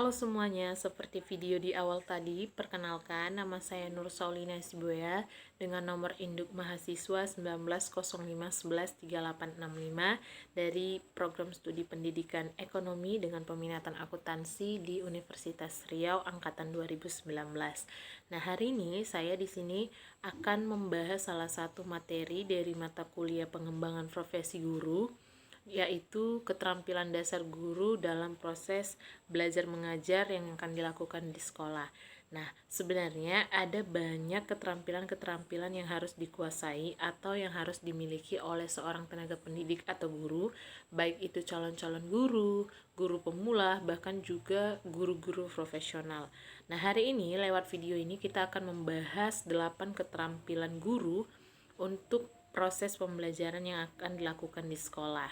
Halo semuanya, seperti video di awal tadi, perkenalkan nama saya Nur Saulina Siboya dengan nomor induk mahasiswa 1905113865 dari Program Studi Pendidikan Ekonomi dengan peminatan akuntansi di Universitas Riau angkatan 2019. Nah, hari ini saya di sini akan membahas salah satu materi dari mata kuliah pengembangan profesi guru, yaitu keterampilan dasar guru dalam proses belajar mengajar yang akan dilakukan di sekolah. Nah, sebenarnya ada banyak keterampilan-keterampilan yang harus dikuasai atau yang harus dimiliki oleh seorang tenaga pendidik atau guru, baik itu calon-calon guru, guru pemula, bahkan juga guru-guru profesional. Nah, hari ini lewat video ini kita akan membahas 8 keterampilan guru untuk proses pembelajaran yang akan dilakukan di sekolah.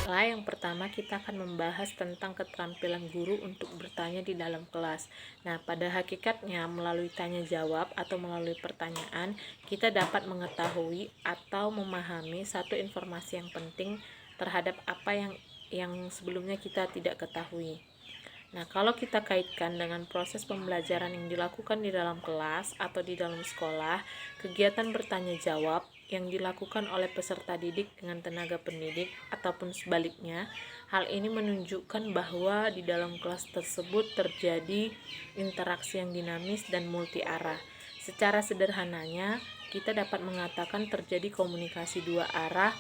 Baiklah, yang pertama kita akan membahas tentang keterampilan guru untuk bertanya di dalam kelas. Nah, pada hakikatnya melalui tanya jawab atau melalui pertanyaan, kita dapat mengetahui atau memahami satu informasi yang penting terhadap apa yang sebelumnya kita tidak ketahui. Nah, kalau kita kaitkan dengan proses pembelajaran yang dilakukan di dalam kelas atau di dalam sekolah, kegiatan bertanya jawab yang dilakukan oleh peserta didik dengan tenaga pendidik ataupun sebaliknya, hal ini menunjukkan bahwa di dalam kelas tersebut terjadi interaksi yang dinamis dan multi arah. Secara sederhananya, kita dapat mengatakan terjadi komunikasi dua arah,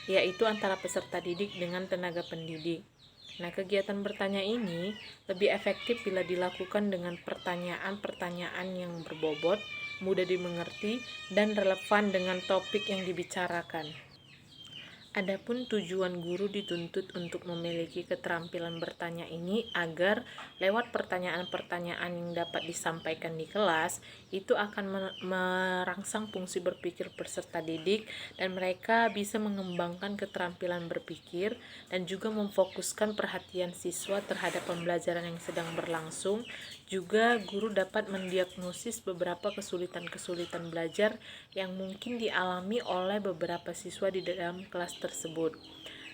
yaitu antara peserta didik dengan tenaga pendidik. Nah, kegiatan bertanya ini lebih efektif bila dilakukan dengan pertanyaan-pertanyaan yang berbobot, mudah dimengerti, dan relevan dengan topik yang dibicarakan. Adapun tujuan guru dituntut untuk memiliki keterampilan bertanya ini agar lewat pertanyaan-pertanyaan yang dapat disampaikan di kelas, itu akan merangsang fungsi berpikir peserta didik dan mereka bisa mengembangkan keterampilan berpikir dan juga memfokuskan perhatian siswa terhadap pembelajaran yang sedang berlangsung. Juga guru dapat mendiagnosis beberapa kesulitan-kesulitan belajar yang mungkin dialami oleh beberapa siswa di dalam kelas tersebut.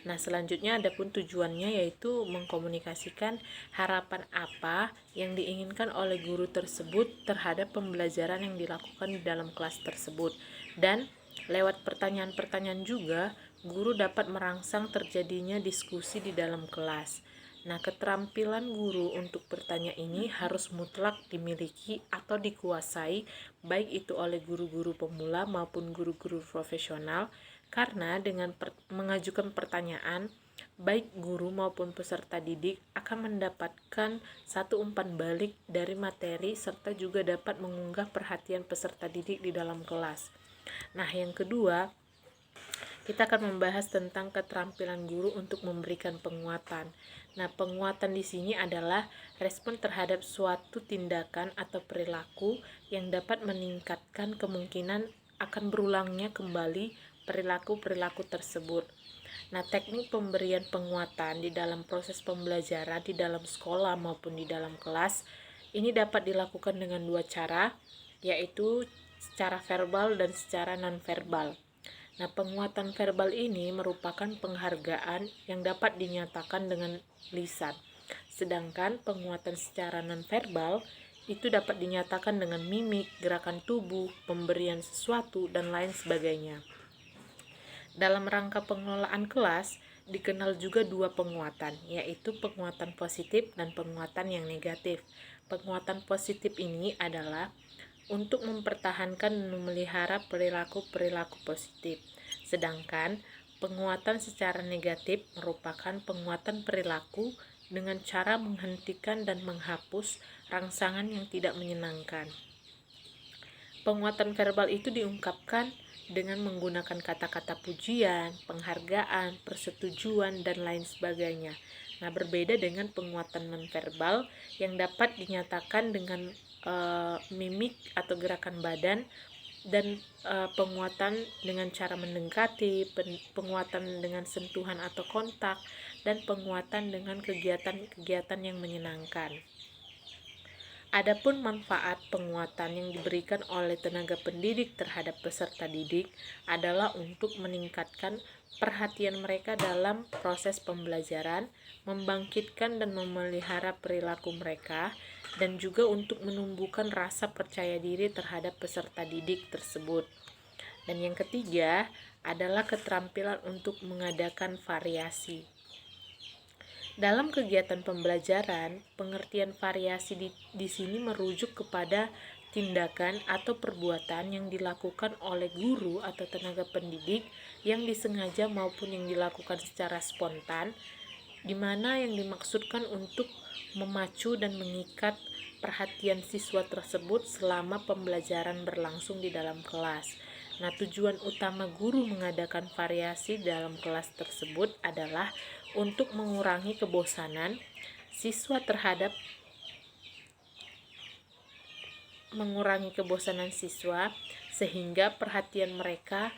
Nah, selanjutnya adapun tujuannya yaitu mengkomunikasikan harapan apa yang diinginkan oleh guru tersebut terhadap pembelajaran yang dilakukan di dalam kelas tersebut. Dan lewat pertanyaan-pertanyaan juga, guru dapat merangsang terjadinya diskusi di dalam kelas. Nah, keterampilan guru untuk bertanya ini harus mutlak dimiliki atau dikuasai, baik itu oleh guru-guru pemula maupun guru-guru profesional, karena dengan mengajukan pertanyaan, baik guru maupun peserta didik akan mendapatkan satu umpan balik dari materi serta juga dapat mengunggah perhatian peserta didik di dalam kelas. Nah, yang kedua, kita akan membahas tentang keterampilan guru untuk memberikan penguatan. Nah, penguatan di sini adalah respon terhadap suatu tindakan atau perilaku yang dapat meningkatkan kemungkinan akan berulangnya kembali perilaku-perilaku tersebut. Nah, teknik pemberian penguatan di dalam proses pembelajaran di dalam sekolah maupun di dalam kelas ini dapat dilakukan dengan dua cara, yaitu secara verbal dan secara non-verbal. Nah, penguatan verbal ini merupakan penghargaan yang dapat dinyatakan dengan lisan. Sedangkan penguatan secara non-verbal itu dapat dinyatakan dengan mimik, gerakan tubuh, pemberian sesuatu, dan lain sebagainya. Dalam rangka pengelolaan kelas, dikenal juga dua penguatan, yaitu penguatan positif dan penguatan yang negatif. Penguatan positif ini adalah untuk mempertahankan dan memelihara perilaku-perilaku positif. Sedangkan penguatan secara negatif merupakan penguatan perilaku dengan cara menghentikan dan menghapus rangsangan yang tidak menyenangkan. Penguatan verbal itu diungkapkan dengan menggunakan kata-kata pujian, penghargaan, persetujuan, dan lain sebagainya. Nah, berbeda dengan penguatan nonverbal yang dapat dinyatakan dengan mimik atau gerakan badan dan penguatan dengan cara mendekati, penguatan dengan sentuhan atau kontak, dan penguatan dengan kegiatan-kegiatan yang menyenangkan. Adapun manfaat penguatan yang diberikan oleh tenaga pendidik terhadap peserta didik adalah untuk meningkatkan perhatian mereka dalam proses pembelajaran, membangkitkan dan memelihara perilaku mereka, dan juga untuk menumbuhkan rasa percaya diri terhadap peserta didik tersebut. Dan yang ketiga adalah keterampilan untuk mengadakan variasi. Dalam kegiatan pembelajaran, pengertian variasi di sini merujuk kepada tindakan atau perbuatan yang dilakukan oleh guru atau tenaga pendidik yang disengaja maupun yang dilakukan secara spontan, di mana yang dimaksudkan untuk memacu dan mengikat perhatian siswa tersebut selama pembelajaran berlangsung di dalam kelas. Nah, tujuan utama guru mengadakan variasi dalam kelas tersebut adalah untuk mengurangi kebosanan siswa sehingga perhatian mereka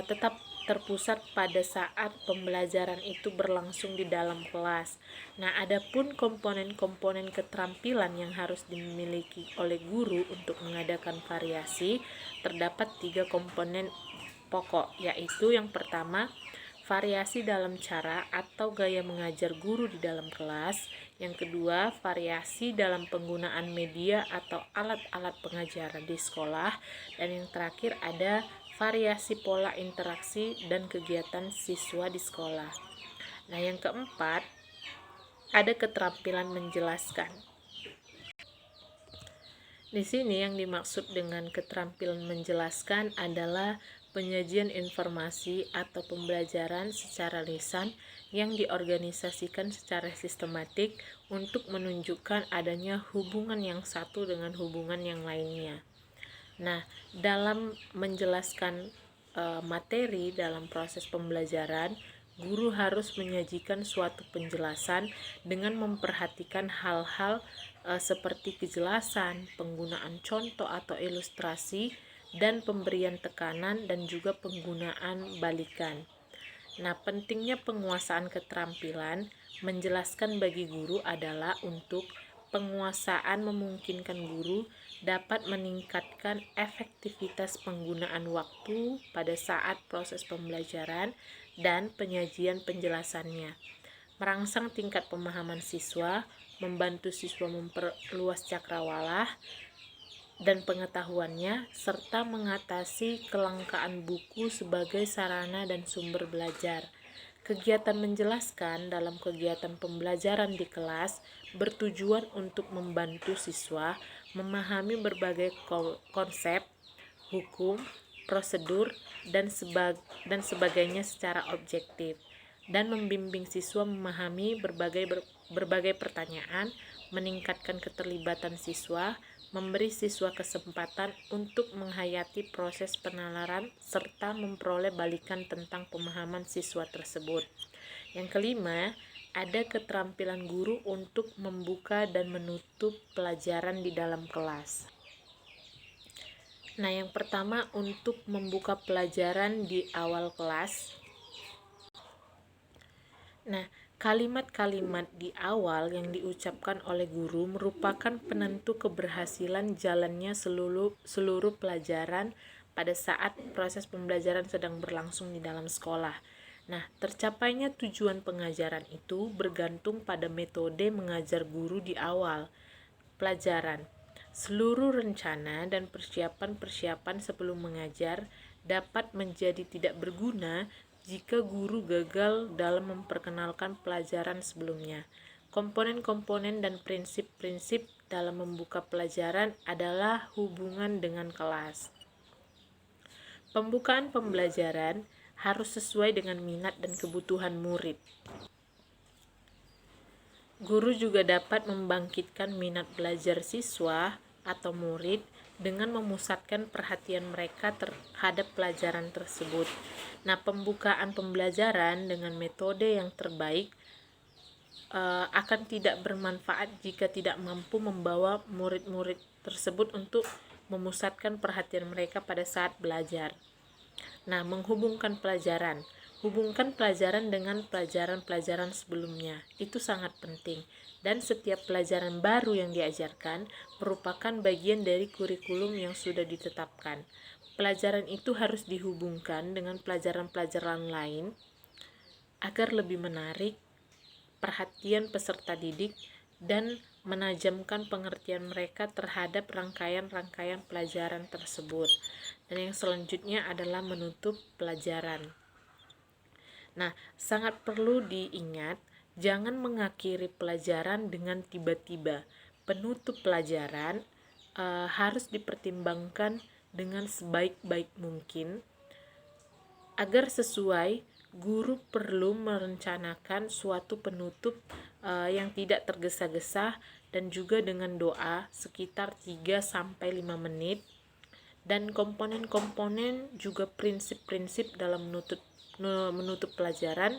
tetap terpusat pada saat pembelajaran itu berlangsung di dalam kelas. Nah, adapun komponen-komponen keterampilan yang harus dimiliki oleh guru untuk mengadakan variasi, terdapat 3 komponen pokok, yaitu yang pertama, variasi dalam cara atau gaya mengajar guru di dalam kelas. Yang kedua, variasi dalam penggunaan media atau alat-alat pengajaran di sekolah. Dan yang terakhir ada variasi pola interaksi dan kegiatan siswa di sekolah. Nah, yang keempat, ada keterampilan menjelaskan. Di sini yang dimaksud dengan keterampilan menjelaskan adalah penyajian informasi atau pembelajaran secara lisan yang diorganisasikan secara sistematik untuk menunjukkan adanya hubungan yang satu dengan hubungan yang lainnya. Nah, dalam menjelaskan materi dalam proses pembelajaran, guru harus menyajikan suatu penjelasan dengan memperhatikan hal-hal seperti kejelasan, penggunaan contoh atau ilustrasi, dan pemberian tekanan dan juga penggunaan balikan. Nah, pentingnya penguasaan keterampilan menjelaskan bagi guru adalah untuk penguasaan memungkinkan guru dapat meningkatkan efektivitas penggunaan waktu pada saat proses pembelajaran dan penyajian penjelasannya, merangsang tingkat pemahaman siswa, membantu siswa memperluas cakrawala dan pengetahuannya, serta mengatasi kelangkaan buku sebagai sarana dan sumber belajar. Kegiatan menjelaskan dalam kegiatan pembelajaran di kelas bertujuan untuk membantu siswa memahami berbagai konsep, hukum, prosedur, dan sebagainya secara objektif, dan membimbing siswa memahami berbagai pertanyaan, meningkatkan keterlibatan siswa, memberi siswa kesempatan untuk menghayati proses penalaran serta memperoleh balikan tentang pemahaman siswa tersebut. Yang kelima, ada keterampilan guru untuk membuka dan menutup pelajaran di dalam kelas. Nah, yang pertama untuk membuka pelajaran di awal kelas. Nah, kalimat-kalimat di awal yang diucapkan oleh guru merupakan penentu keberhasilan jalannya seluruh pelajaran pada saat proses pembelajaran sedang berlangsung di dalam sekolah. Nah, tercapainya tujuan pengajaran itu bergantung pada metode mengajar guru di awal pelajaran. Seluruh rencana dan persiapan-persiapan sebelum mengajar dapat menjadi tidak berguna jika guru gagal dalam memperkenalkan pelajaran sebelumnya. Komponen-komponen dan prinsip-prinsip dalam membuka pelajaran adalah hubungan dengan kelas. Pembukaan pembelajaran harus sesuai dengan minat dan kebutuhan murid. Guru juga dapat membangkitkan minat belajar siswa atau murid dengan memusatkan perhatian mereka terhadap pelajaran tersebut. Nah, pembukaan pembelajaran dengan metode yang terbaik akan tidak bermanfaat jika tidak mampu membawa murid-murid tersebut untuk memusatkan perhatian mereka pada saat belajar. Nah, menghubungkan pelajaran. Hubungkan pelajaran dengan pelajaran-pelajaran sebelumnya. Itu sangat penting. dan setiap pelajaran baru yang diajarkan merupakan bagian dari kurikulum yang sudah ditetapkan. Pelajaran itu harus dihubungkan dengan pelajaran-pelajaran lain agar lebih menarik perhatian peserta didik dan menajamkan pengertian mereka terhadap rangkaian-rangkaian pelajaran tersebut. Dan yang selanjutnya adalah menutup pelajaran. Nah, sangat perlu diingat, jangan mengakhiri pelajaran dengan tiba-tiba. Penutup pelajaran harus dipertimbangkan dengan sebaik-baik mungkin. Agar sesuai, guru perlu merencanakan suatu penutup yang tidak tergesa-gesa dan juga dengan doa sekitar 3-5 menit. Dan komponen-komponen juga prinsip-prinsip dalam menutup pelajaran.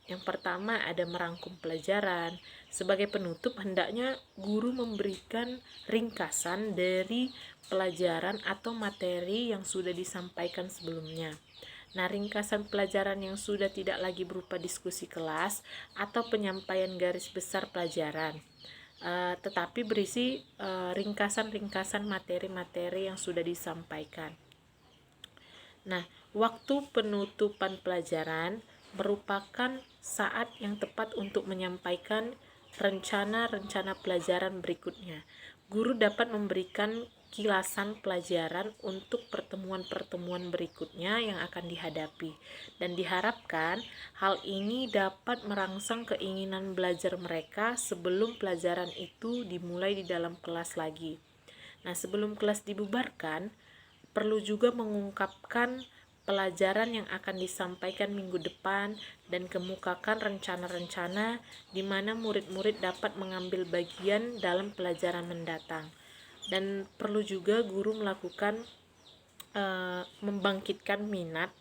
Yang pertama ada merangkum pelajaran. Sebagai penutup, hendaknya guru memberikan ringkasan dari pelajaran atau materi yang sudah disampaikan sebelumnya. Nah, ringkasan pelajaran yang sudah tidak lagi berupa diskusi kelas atau penyampaian garis besar pelajaran, tetapi berisi ringkasan-ringkasan materi-materi yang sudah disampaikan. Nah, waktu penutupan pelajaran merupakan saat yang tepat untuk menyampaikan rencana-rencana pelajaran berikutnya. Guru dapat memberikan kilasan pelajaran untuk pertemuan-pertemuan berikutnya yang akan dihadapi, dan diharapkan hal ini dapat merangsang keinginan belajar mereka sebelum pelajaran itu dimulai di dalam kelas lagi. Nah, sebelum kelas dibubarkan, perlu juga mengungkapkan pelajaran yang akan disampaikan minggu depan dan kemukakan rencana-rencana di mana murid-murid dapat mengambil bagian dalam pelajaran mendatang. Dan perlu juga guru melakukan membangkitkan minat,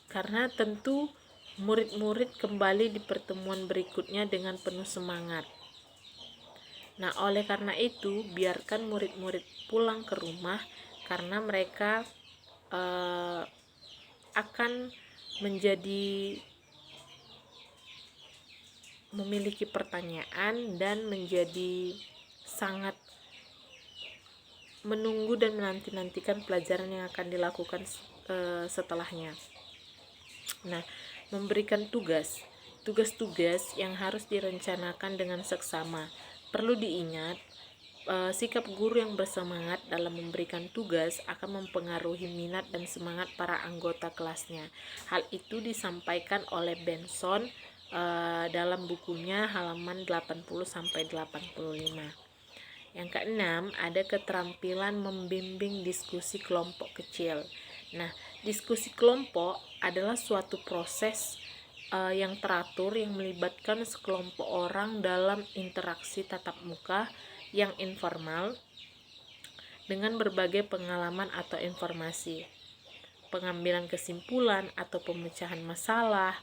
karena tentu murid-murid kembali di pertemuan berikutnya dengan penuh semangat. Nah, oleh karena itu, biarkan murid-murid pulang ke rumah karena mereka akan menjadi memiliki pertanyaan dan menjadi sangat menunggu dan menanti-nantikan pelajaran yang akan dilakukan setelahnya. Nah, memberikan tugas-tugas yang harus direncanakan dengan seksama. Perlu diingat, sikap guru yang bersemangat dalam memberikan tugas akan mempengaruhi minat dan semangat para anggota kelasnya. Hal itu disampaikan oleh Benson dalam bukunya halaman 80-85. Yang keenam, ada keterampilan membimbing diskusi kelompok kecil. Nah, diskusi kelompok adalah suatu proses yang teratur yang melibatkan sekelompok orang dalam interaksi tatap muka yang informal dengan berbagai pengalaman atau informasi, pengambilan kesimpulan atau pemecahan masalah.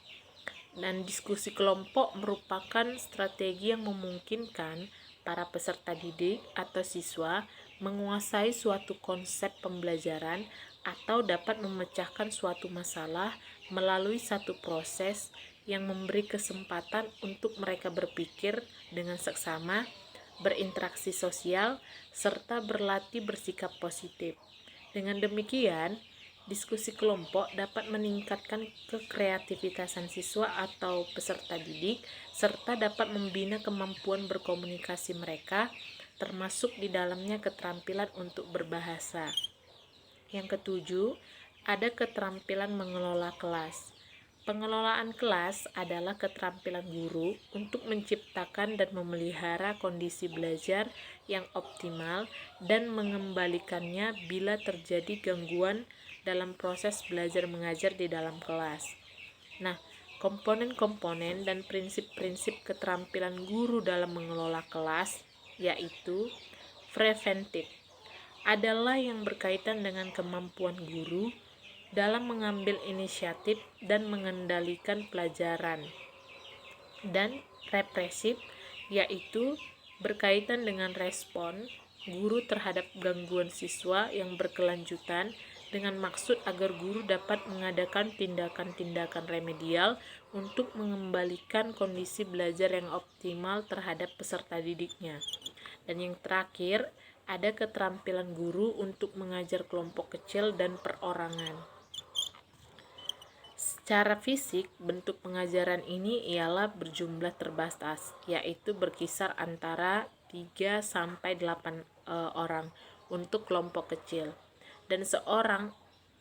Dan diskusi kelompok merupakan strategi yang memungkinkan para peserta didik atau siswa menguasai suatu konsep pembelajaran atau dapat memecahkan suatu masalah melalui satu proses yang memberi kesempatan untuk mereka berpikir dengan seksama, berinteraksi sosial, serta berlatih bersikap positif. Dengan demikian, diskusi kelompok dapat meningkatkan kekreativitasan siswa atau peserta didik, serta dapat membina kemampuan berkomunikasi mereka, termasuk di dalamnya keterampilan untuk berbahasa. Yang ketujuh, ada keterampilan mengelola kelas. Pengelolaan kelas adalah keterampilan guru untuk menciptakan dan memelihara kondisi belajar yang optimal dan mengembalikannya bila terjadi gangguan dalam proses belajar mengajar di dalam kelas. Nah, komponen-komponen dan prinsip-prinsip keterampilan guru dalam mengelola kelas yaitu preventif adalah yang berkaitan dengan kemampuan guru dalam mengambil inisiatif dan mengendalikan pelajaran, dan represif yaitu berkaitan dengan respon guru terhadap gangguan siswa yang berkelanjutan dengan maksud agar guru dapat mengadakan tindakan-tindakan remedial untuk mengembalikan kondisi belajar yang optimal terhadap peserta didiknya. Dan yang terakhir, ada keterampilan guru untuk mengajar kelompok kecil dan perorangan. Secara fisik, bentuk pengajaran ini ialah berjumlah terbatas, yaitu berkisar antara 3 sampai 8 orang untuk kelompok kecil dan seorang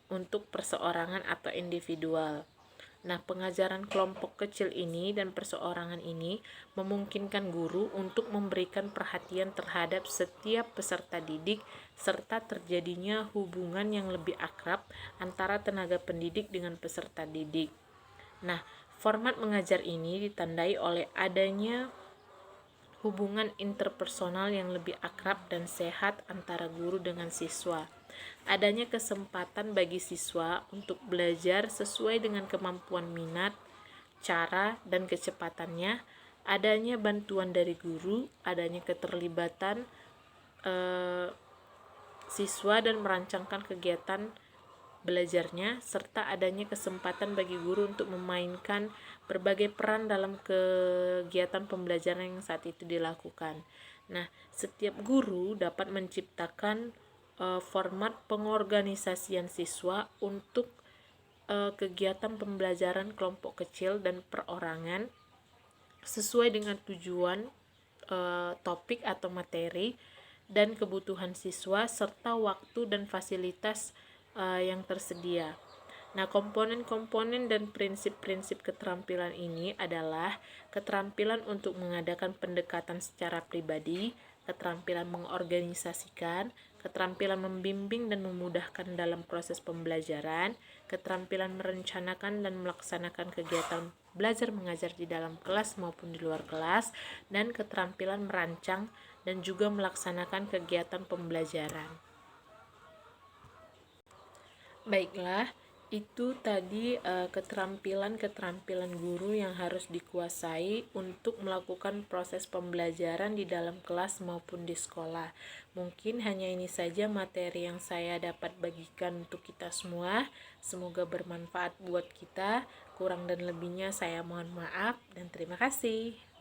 untuk perseorangan atau individual. Nah, pengajaran kelompok kecil ini dan perseorangan ini memungkinkan guru untuk memberikan perhatian terhadap setiap peserta didik serta terjadinya hubungan yang lebih akrab antara tenaga pendidik dengan peserta didik. Nah, format mengajar ini ditandai oleh adanya hubungan interpersonal yang lebih akrab dan sehat antara guru dengan siswa. Adanya kesempatan bagi siswa untuk belajar sesuai dengan kemampuan minat, cara, dan kecepatannya, adanya bantuan dari guru, adanya keterlibatan siswa dan merancangkan kegiatan belajarnya, serta adanya kesempatan bagi guru untuk memainkan berbagai peran dalam kegiatan pembelajaran yang saat itu dilakukan. Nah, setiap guru dapat menciptakan format pengorganisasian siswa untuk kegiatan pembelajaran kelompok kecil dan perorangan sesuai dengan tujuan topik atau materi dan kebutuhan siswa serta waktu dan fasilitas yang tersedia. Nah, komponen-komponen dan prinsip-prinsip keterampilan ini adalah keterampilan untuk mengadakan pendekatan secara pribadi, keterampilan mengorganisasikan, keterampilan membimbing dan memudahkan dalam proses pembelajaran, keterampilan merencanakan dan melaksanakan kegiatan belajar mengajar di dalam kelas maupun di luar kelas, dan keterampilan merancang dan juga melaksanakan kegiatan pembelajaran. Baiklah, itu tadi keterampilan-keterampilan guru yang harus dikuasai untuk melakukan proses pembelajaran di dalam kelas maupun di sekolah. Mungkin hanya ini saja materi yang saya dapat bagikan untuk kita semua. Semoga bermanfaat buat kita. Kurang dan lebihnya saya mohon maaf dan terima kasih.